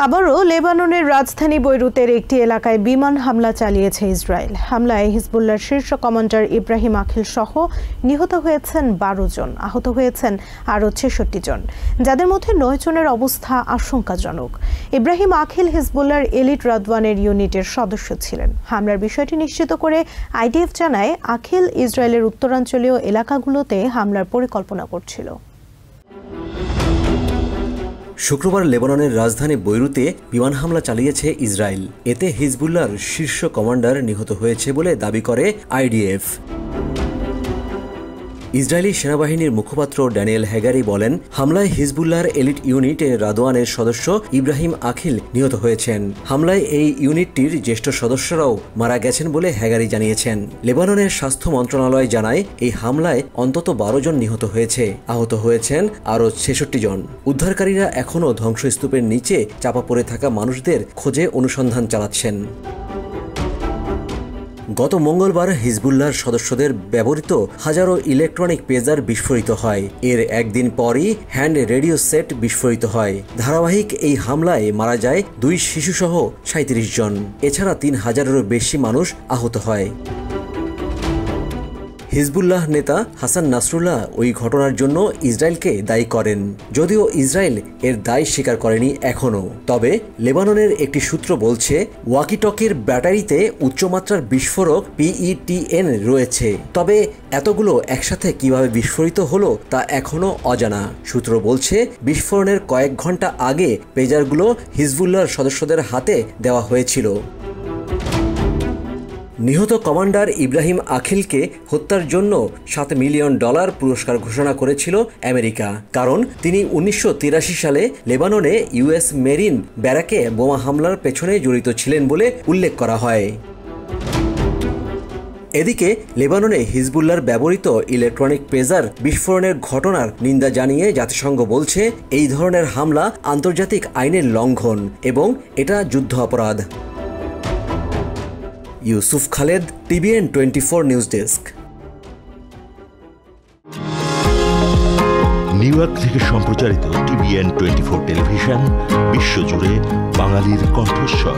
আবারও লেবাননের রাজধানী বৈরুতের একটি এলাকায় বিমান হামলা চালিয়েছে ইসরায়েল। হামলায় হিজবুল্লাহর শীর্ষ কমান্ডার ইব্রাহিম আখিল সহ নিহত হয়েছেন 12 জন, আহত হয়েছেন আরও 66 জন, যাদের মধ্যে 9 জনের অবস্থা আশঙ্কাজনক। ইব্রাহিম আখিল হিজবুল্লাহর এলিট রাদওয়ানের ইউনিটের সদস্য ছিলেন। হামলার বিষয়টি নিশ্চিত করে আইডিএফ জানায়, আখিল ইসরায়েলের উত্তরাঞ্চলীয় এলাকাগুলোতে হামলার পরিকল্পনা করছিল। শুক্রবার লেবাননের রাজধানী বৈরুতে বিমান হামলা চালিয়েছে ইসরায়েল। এতে হিজবুল্লাহর শীর্ষ কমান্ডার নিহত হয়েছে বলে দাবি করে আইডিএফ। ইসরায়েলি সেনাবাহিনীর মুখপাত্র ড্যানিয়েল হ্যাগারি বলেন, হামলায় হিজবুল্লাহর এলিট ইউনিটের রাদওয়ানের সদস্য ইব্রাহিম আখিল নিহত হয়েছেন। হামলায় এই ইউনিটটির জ্যেষ্ঠ সদস্যরাও মারা গেছেন বলে হ্যাগারি জানিয়েছেন। লেবাননের স্বাস্থ্য মন্ত্রণালয় জানায়, এই হামলায় অন্তত 12 জন নিহত হয়েছে, আহত হয়েছেন আরও 66 জন। উদ্ধারকারীরা এখনও ধ্বংসস্তূপের নিচে চাপা পড়ে থাকা মানুষদের খোঁজে অনুসন্ধান চালাচ্ছেন। গত মঙ্গলবার হিজবুল্লাহর সদস্যদের ব্যবহৃত হাজারো ইলেকট্রনিক পেজার বিস্ফোরিত হয়। এর একদিন পরই হ্যান্ড রেডিও সেট বিস্ফোরিত হয়। ধারাবাহিক এই হামলায় মারা যায় 2 শিশুসহ 37 জন। এছাড়া 3000-এরও বেশি মানুষ আহত হয়। হিজবুল্লাহ নেতা হাসান নাসরুল্লাহ ওই ঘটনার জন্য ইসরায়েলকে দায়ী করেন, যদিও ইসরায়েল এর দায় স্বীকার করেনি এখনও। তবে লেবাননের একটি সূত্র বলছে, ওয়াকিটকির ব্যাটারিতে উচ্চমাত্রার বিস্ফোরক PETN রয়েছে। তবে এতগুলো একসাথে কিভাবে বিস্ফোরিত হলো তা এখনও অজানা। সূত্র বলছে, বিস্ফোরণের কয়েক ঘন্টা আগে পেজারগুলো হিজবুল্লাহর সদস্যদের হাতে দেওয়া হয়েছিল। নিহত কমান্ডার ইব্রাহিম আখিলকে হত্যার জন্য $7 মিলিয়ন পুরস্কার ঘোষণা করেছিল আমেরিকা, কারণ তিনি 1983 সালে লেবাননে US মেরিন ব্যারাকে বোমা হামলার পেছনে জড়িত ছিলেন বলে উল্লেখ করা হয়। এদিকে লেবাননে হিজবুল্লাহর ব্যবহৃত ইলেকট্রনিক পেজার বিস্ফোরণের ঘটনার নিন্দা জানিয়ে জাতিসংঘ বলছে, এই ধরনের হামলা আন্তর্জাতিক আইনের লঙ্ঘন এবং এটা যুদ্ধ অপরাধ। Yusuf Khaled, TVN 24 news desk. New York থেকে সম্প্রচারিত TVN 24 টেলিভিশন বিশ্বজুড়ে বাঙালির কণ্ঠস্বর।